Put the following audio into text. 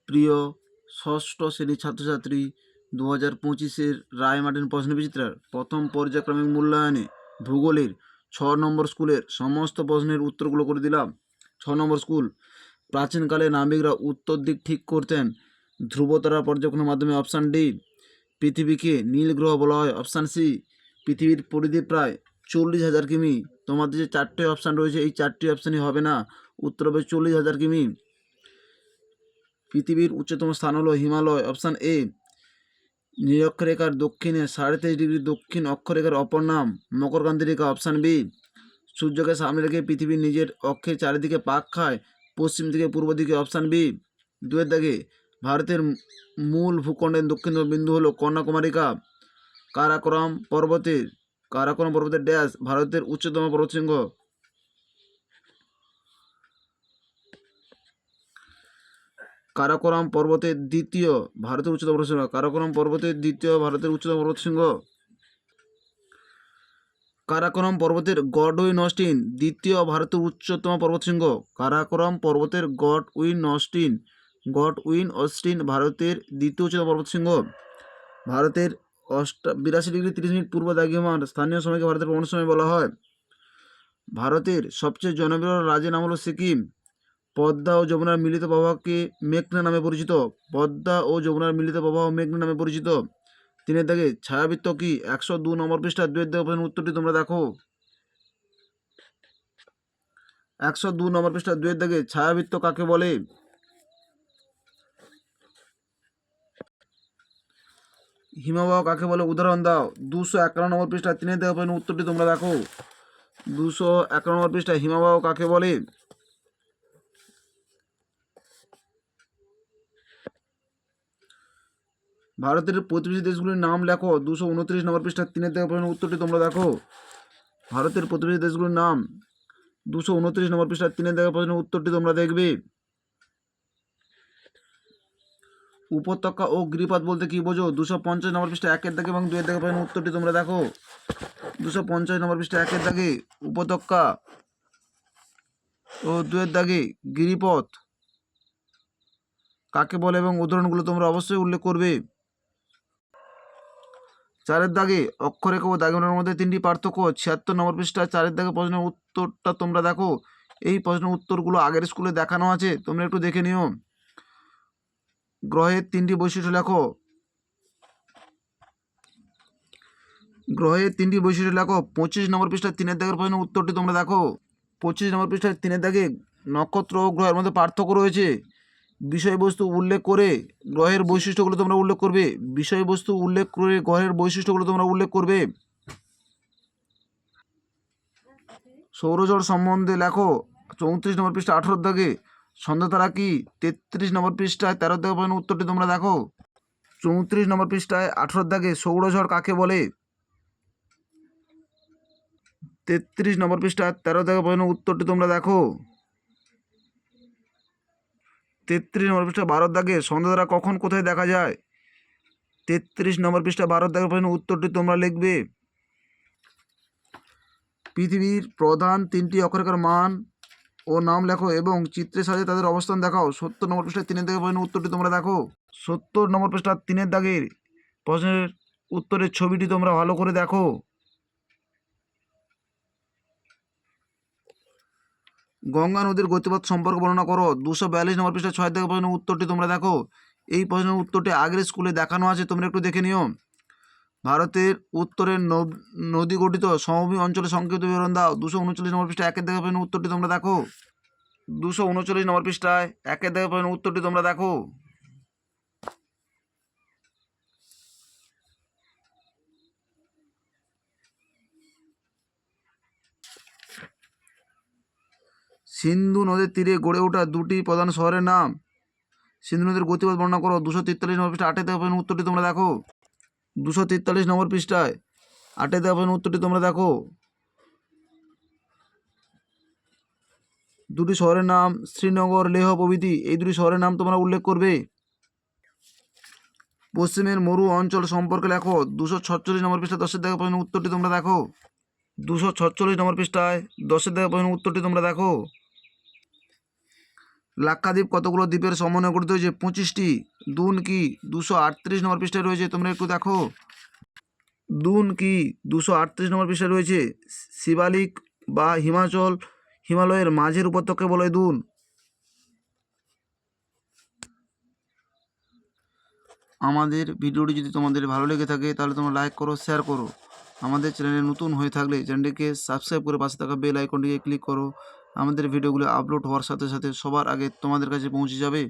প্রিয় ষষ্ঠ শ্রেণীর ছাত্রছাত্রী, 2025-এর রায় মার্টিন প্রশ্নবিচিত্রার প্রথম পর্যায়ক্রমিক মূল্যায়নে ভূগোলের 6 নম্বর স্কুলের সমস্ত প্রশ্নের উত্তরগুলো করে দিলাম। 6 নম্বর স্কুল, প্রাচীনকালে নাবিকরা উত্তর দিক ঠিক করতেন ধ্রুবতারা পর্যবেক্ষণের মাধ্যমে। Option D. পৃথিবীকে নীল গ্রহ বলা হয়। Option C. পৃথিবীর পরিধি প্রায় 40,000 কিমি। তোমাদের যে 4টে অপশান রয়েছে, এই 4টি অপশানই হবে না, উত্তর হবে 40,000 কিমি। পৃথিবীর উচ্চতম স্থান হলো হিমালয়। Option A. নিরক্ষরেখার দক্ষিণে 23.5 ডিগ্রি দক্ষিণ অক্ষরেখার অপর নাম মকরকান্তি রেখা। Option B. সূর্যকে সামনে রেখে পৃথিবী নিজের অক্ষের চারিদিকে পাক খায় পশ্চিম থেকে পূর্ব দিকে। Option B. 2-এর দাগে, ভারতের মূল ভূখণ্ডের দক্ষিণতম বিন্দু হলো কন্যাকুমারিকা। কারাকোরাম পর্বতের ড্যাশ ভারতের উচ্চতম পর্বতশৃঙ্গ। কারাকোরাম পর্বতের দ্বিতীয় ভারতের উচ্চতম পর্বতশৃঙ্গ। কারাকোরাম পর্বতের দ্বিতীয় ভারতের উচ্চতম পর্বতশৃঙ্গ। কারাকোরাম পর্বতের গডউইন অস্টিন দ্বিতীয় ভারতের উচ্চতম পর্বতশৃঙ্গ। কারাকোরাম পর্বতের গডউইন অস্টিন ভারতের দ্বিতীয় উচ্চতম পর্বতশৃঙ্গ। ভারতের 82 ডিগ্রি 30 মিনিট পূর্ব দ্রাঘিমার স্থানীয় সময়কে ভারতের প্রমাণ সময় বলা হয়। ভারতের সবচেয়ে জনপ্রিয় রাজ্যের নাম হলো সিকিম। পদ্মা ও যমুনার মিলিত প্রবাহকে মেঘনা নামে পরিচিত। পদ্মা ও যমুনার মিলিত প্রবাহ মেঘনা নামে পরিচিত। 3-এর দাগে, ছায়াবৃত্ত কি? 102 নম্বর পৃষ্ঠা 2-এর দাগে উত্তরটি তোমরা দেখো। 102 নম্বর পৃষ্ঠা 2-এর দাগে, ছায়াবৃত্ত কাকে বলে? হিমবাহ কাকে বলে? উদাহরণ দাও। 251 নম্বর পৃষ্ঠা 3-এর দাগে উত্তরটি তোমরা দেখো। 251 নম্বর পৃষ্ঠা, হিমবাহ কাকে বলে? ভারতের প্রতিবেশী দেশগুলির নাম লেখো। 229 নম্বর পৃষ্ঠা 3-এর দাগে উত্তরটি তোমরা দেখো। ভারতের প্রতিবেশী দেশগুলির নাম 229 নম্বর পৃষ্ঠা 3-এর দাগে উত্তরটি তোমরা দেখবে। উপত্যকা ও গিরিপথ বলতে কি বোঝো? 250 নম্বর পৃষ্ঠা 1-এর দাগে এবং 2-এর দাগে উত্তরটি তোমরা দেখো। 250 নম্বর পৃষ্ঠা 1-এর দাগে উপত্যকা ও 2-এর দাগে গিরিপথ কাকে বলে এবং উদাহরণগুলো তোমরা অবশ্যই উল্লেখ করবে। 4-এর দাগে, অক্ষরেখা ও দাগিমার মধ্যে 3টি পার্থক্য। 76 নম্বর পৃষ্ঠা 4-এর দাগে প্রশ্নের উত্তরটা তোমরা দেখো। এই প্রশ্নের উত্তরগুলো আগের স্কুলে দেখানো আছে, তোমরা একটু দেখে নিও। গ্রহের 3টি বৈশিষ্ট্য লেখো। গ্রহের 3টি বৈশিষ্ট্য লেখো। 25 নম্বর পৃষ্ঠা 3-এর দাগের প্রশ্নের উত্তরটি তোমরা দেখো। 25 নম্বর পৃষ্ঠা 3-এর দাগে, নক্ষত্র ও গ্রহের মধ্যে পার্থক্য রয়েছে। বিষয়বস্তু উল্লেখ করে গ্রহের বৈশিষ্ট্যগুলো তোমরা উল্লেখ করবে। বিষয়বস্তু উল্লেখ করে গ্রহের বৈশিষ্ট্যগুলো তোমরা উল্লেখ করবে। সৌরজগৎ সম্বন্ধে লেখো। 34 নম্বর পৃষ্ঠা 18-এর দাগে, সন্ধ্যাতারা কি? 33 নম্বর পৃষ্ঠায় 13-এর দাগে উত্তরটি তোমরা দেখো। 34 নম্বর পৃষ্ঠায় 18-এর দাগে, সৌরঝড় কাকে বলে? 33 নম্বর পৃষ্ঠায় 13-এর দাগে উত্তরটি তোমরা দেখো। 33 নম্বর পৃষ্ঠা 12-এর দাগে, সন্ধ্যাতারা কখন কোথায় দেখা যায়? 33 নম্বর পৃষ্ঠা 12-এর দাগে উত্তরটি তোমরা লিখবে। পৃথিবীর প্রধান 3টি অক্ষরেখার মান ও নাম লেখো এবং চিত্রের সাথে তাদের অবস্থান দেখাও। 70 নম্বর পৃষ্ঠায় 3-এর দাগে উত্তরটি তোমরা দেখো। 70 নম্বর পৃষ্ঠা 3-এর দাগের প্রশ্নের উত্তরের ছবিটি তোমরা ভালো করে দেখো। গঙ্গা নদীর গতিপথ সম্পর্কে বর্ণনা করো। 242 নম্বর পৃষ্ঠা 6-এর দাগে উত্তরটি তোমরা দেখো। এই প্রশ্নের উত্তরটি আগের স্কুলে দেখানো আছে, তোমরা একটু দেখে নিও। ভারতের উত্তরের নদী গঠিত সমভূমি অঞ্চলের সংক্ষিপ্ত বিবরণ দাও। 239 নম্বর পৃষ্ঠায় 1-এর দাগে উত্তরটি তোমরা দেখো। 239 নম্বর পৃষ্ঠায় 1-এর দাগে উত্তরটি তোমরা দেখো। সিন্ধু নদীর তীরে গড়ে ওঠা 2টি প্রধান শহরের নাম। সিন্ধু নদীর গতিপথ বর্ণনা করো। 243 নম্বর পৃষ্ঠা 8-এর দাগে উত্তরটি তোমরা দেখো। 243 নম্বর পৃষ্ঠায় 8-এর দাগে উত্তরটি তোমরা দেখো। 2টি শহরের নাম শ্রীনগর, লেহ প্রভৃতি। এই 2টি শহরের নাম তোমরা উল্লেখ করবে। পশ্চিমের মরু অঞ্চল সম্পর্কে লেখো। 246 নম্বর পৃষ্ঠা 10-এর দাগে উত্তরটি তোমরা দেখো। 246 নম্বর পৃষ্ঠায় 10-এর দাগে উত্তরটি তোমরা দেখো। লাক্ষাদ্বীপ কতগুলো দ্বীপের সমন্বয়ে গঠিত হয়েছে? 25টি। দুন কি 238 নম্বর পৃষ্ঠায় রয়েছে, তোমরা একটু দেখো। দুন কি 238 নম্বর পৃষ্ঠায় রয়েছে। শিবালিক বা হিমালয়ের মাঝের উপত্যকাকে বলা হয় দুন। আমাদের ভিডিওটি যদি তোমাদের ভালো লেগে থাকে তাহলে তোমরা লাইক করো, শেয়ার করো। আমাদের চ্যানেলে নতুন হয়ে থাকলে চ্যানেলটিকে সাবস্ক্রাইব করে পাশে থাকা বেল আইকনটিকে ক্লিক করো। আমাদের ভিডিওগুলো আপলোড হওয়ার সাথে সাথে সবার আগে তোমাদের কাছে পৌঁছে যাবে।